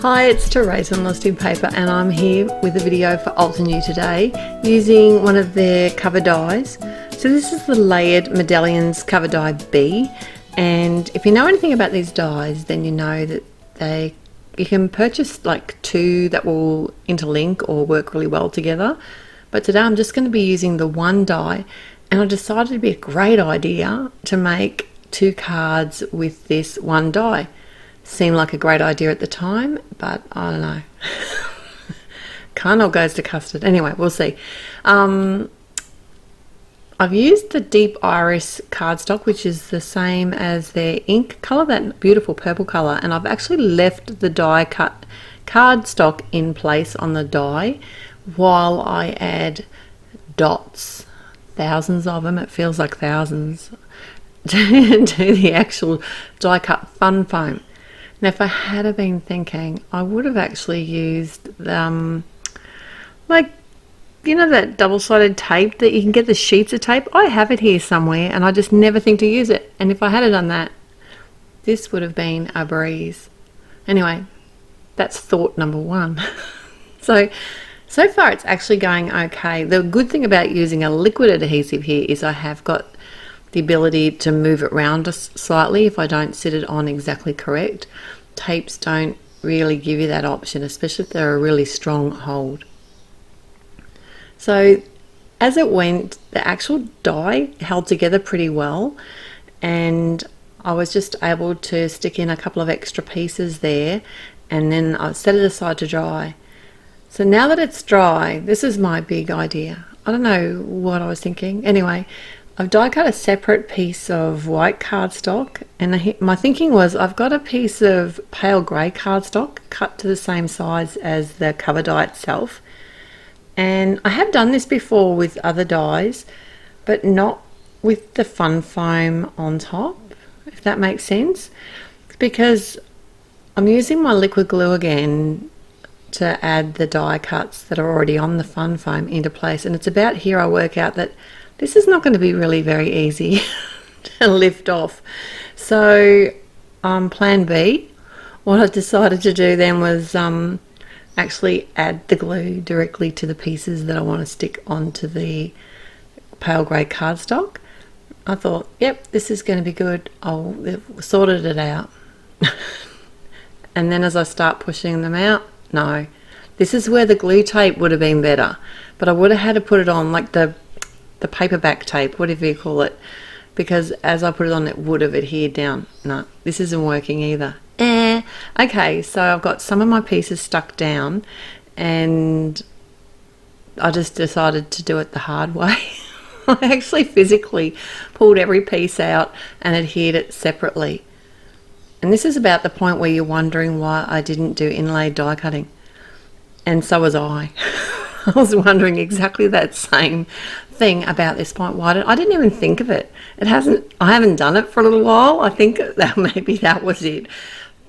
Hi, it's Therese on Lost in Paper, and I'm here with a video for Altenew today using one of their cover dies. So this is the layered Medallions cover die B, and if you know anything about these dies, then you know that you can purchase like two that will interlink or work really well together. But today I'm just going to be using the one die, and I decided it'd be a great idea to make two cards with this one die. Seemed like a great idea at the time, but I don't know. Kind of goes to custard. Anyway, we'll see. I've used the deep iris cardstock, which is the same as their ink colour, that beautiful purple colour, and I've actually left the die cut cardstock in place on the die while I add dots, thousands of them, it feels like thousands, to the actual die cut fun foam. Now, if I had been thinking, I would have actually used, like, you know, that double-sided tape that you can get, the sheets of tape. I have it here somewhere, and I just never think to use it. And if I had done that, this would have been a breeze. Anyway, that's thought number one. So far it's actually going okay. The good thing about using a liquid adhesive here is I have got the ability to move it around slightly if I don't sit it on exactly correct. Tapes don't really give you that option, especially if they're a really strong hold. So as it went, the actual die held together pretty well, and I was just able to stick in a couple of extra pieces there, and then I set it aside to dry. So now that it's dry, this is my big idea. I don't know what I was thinking. Anyway, I've die cut a separate piece of white cardstock, and my thinking was I've got a piece of pale grey cardstock cut to the same size as the cover die itself. And I have done this before with other dies, but not with the fun foam on top, if that makes sense, because I'm using my liquid glue again to add the die cuts that are already on the fun foam into place. And it's about here I work out that this is not going to be really very easy to lift off. So plan B, what I decided to do then was actually add the glue directly to the pieces that I want to stick onto the pale grey cardstock. I thought, yep, this is going to be good. I've sorted it out. And then as I start pushing them out, no, this is where the glue tape would have been better, but I would have had to put it on like the paperback tape, whatever you call it, because as I put it on it would have adhered down. No, this isn't working either. Okay, so I've got some of my pieces stuck down, and I just decided to do it the hard way. I actually physically pulled every piece out and adhered it separately. And this is about the point where you're wondering why I didn't do inlaid die cutting. And so was I. I was wondering exactly that same thing about this point. I didn't even think of it. I haven't done it for a little while. I think that maybe that was it.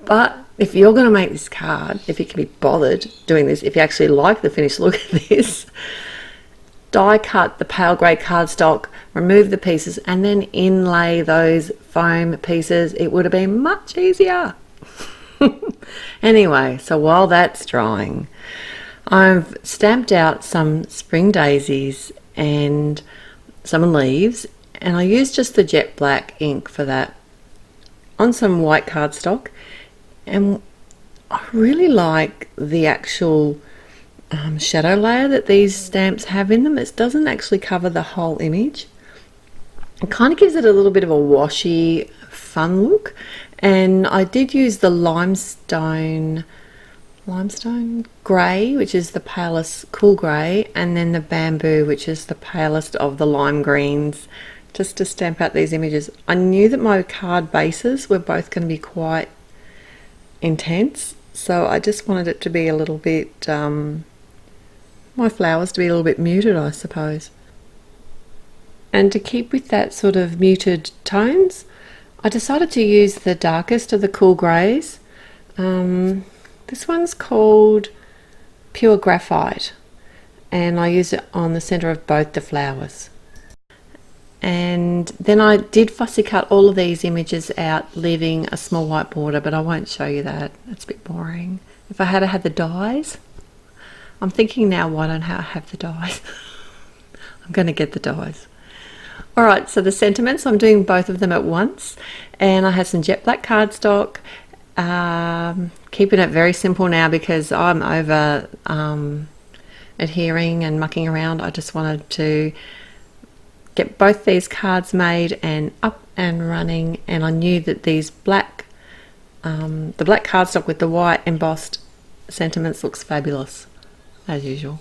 But if you're going to make this card, if you can be bothered doing this, if you actually like the finished look of this, die cut the pale grey cardstock, remove the pieces, and then inlay those foam pieces. It would have been much easier. Anyway, so while that's drying, I've stamped out some spring daisies and some leaves, and I used just the jet black ink for that on some white cardstock. And I really like the actual shadow layer that these stamps have in them. It doesn't actually cover the whole image. It kind of gives it a little bit of a washy, fun look. And I did use the limestone grey, which is the palest cool grey, and then the bamboo, which is the palest of the lime greens, just to stamp out these images. I knew that my card bases were both going to be quite intense, so I just wanted it to be a little bit, my flowers to be a little bit muted, I suppose. And to keep with that sort of muted tones, I decided to use the darkest of the cool greys. This one's called Pure Graphite, and I use it on the centre of both the flowers. And then I did fussy cut all of these images out, leaving a small white border, but I won't show you that. It's a bit boring. if I had the dies. I'm thinking now, why don't I have the dies? I'm going to get the dies. Alright, so the sentiments, I'm doing both of them at once, and I have some jet black cardstock. Keeping it very simple now because I'm over adhering and mucking around. I just wanted to get both these cards made and up and running, and I knew that these black, the black cardstock with the white embossed sentiments looks fabulous, as usual.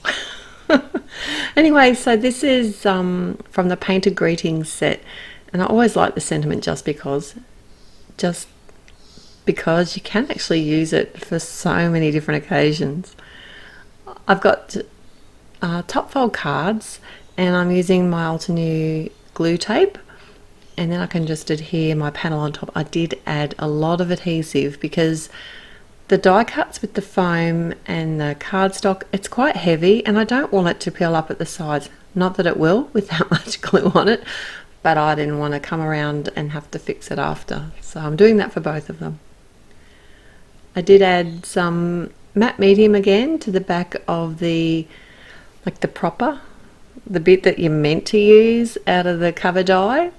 Anyway, so this is from the Painted Greetings set, and I always like the sentiment just because you can actually use it for so many different occasions. I've got top fold cards, and I'm using my Altenew glue tape, and then I can just adhere my panel on top. I did add a lot of adhesive because the die cuts with the foam and the cardstock, it's quite heavy, and I don't want it to peel up at the sides. Not that it will with that much glue on it, but I didn't want to come around and have to fix it after. So I'm doing that for both of them. I did add some matte medium again to the back of the propper, the bit that you're meant to use out of the cover die,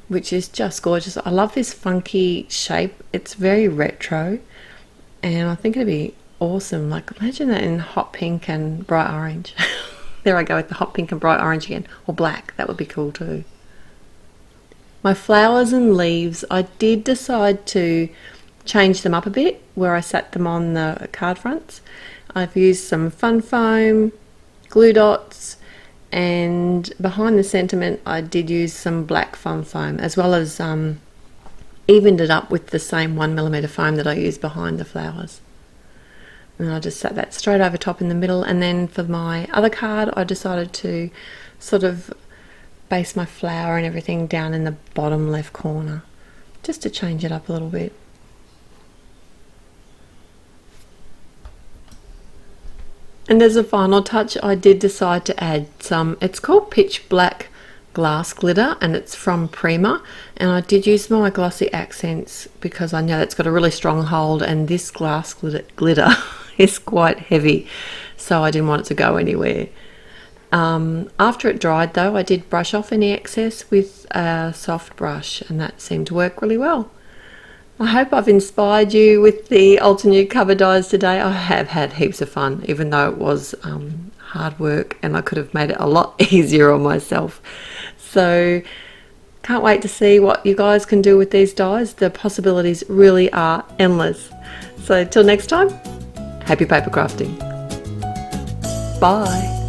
which is just gorgeous. I love this funky shape. It's very retro, and I think it'd be awesome. Like, imagine that in hot pink and bright orange. There I go with the hot pink and bright orange again, or black. That would be cool too. My flowers and leaves, I did decide to change them up a bit where I sat them on the card fronts. I've used some fun foam, glue dots, and behind the sentiment I did use some black fun foam, as well as evened it up with the same 1mm foam that I used behind the flowers. And I just sat that straight over top in the middle, and then for my other card I decided to sort of base my flower and everything down in the bottom left corner, just to change it up a little bit. And as a final touch, I did decide to add some, it's called Pitch Black Glass Glitter, and it's from Prima, and I did use my glossy accents because I know it's got a really strong hold, and this glass glitter is quite heavy, so I didn't want it to go anywhere. After it dried though, I did brush off any excess with a soft brush, and that seemed to work really well. I hope I've inspired you with the Altenew cover dies today. I have had heaps of fun, even though it was hard work, and I could have made it a lot easier on myself. So can't wait to see what you guys can do with these dies. The possibilities really are endless. So till next time, happy paper crafting. Bye.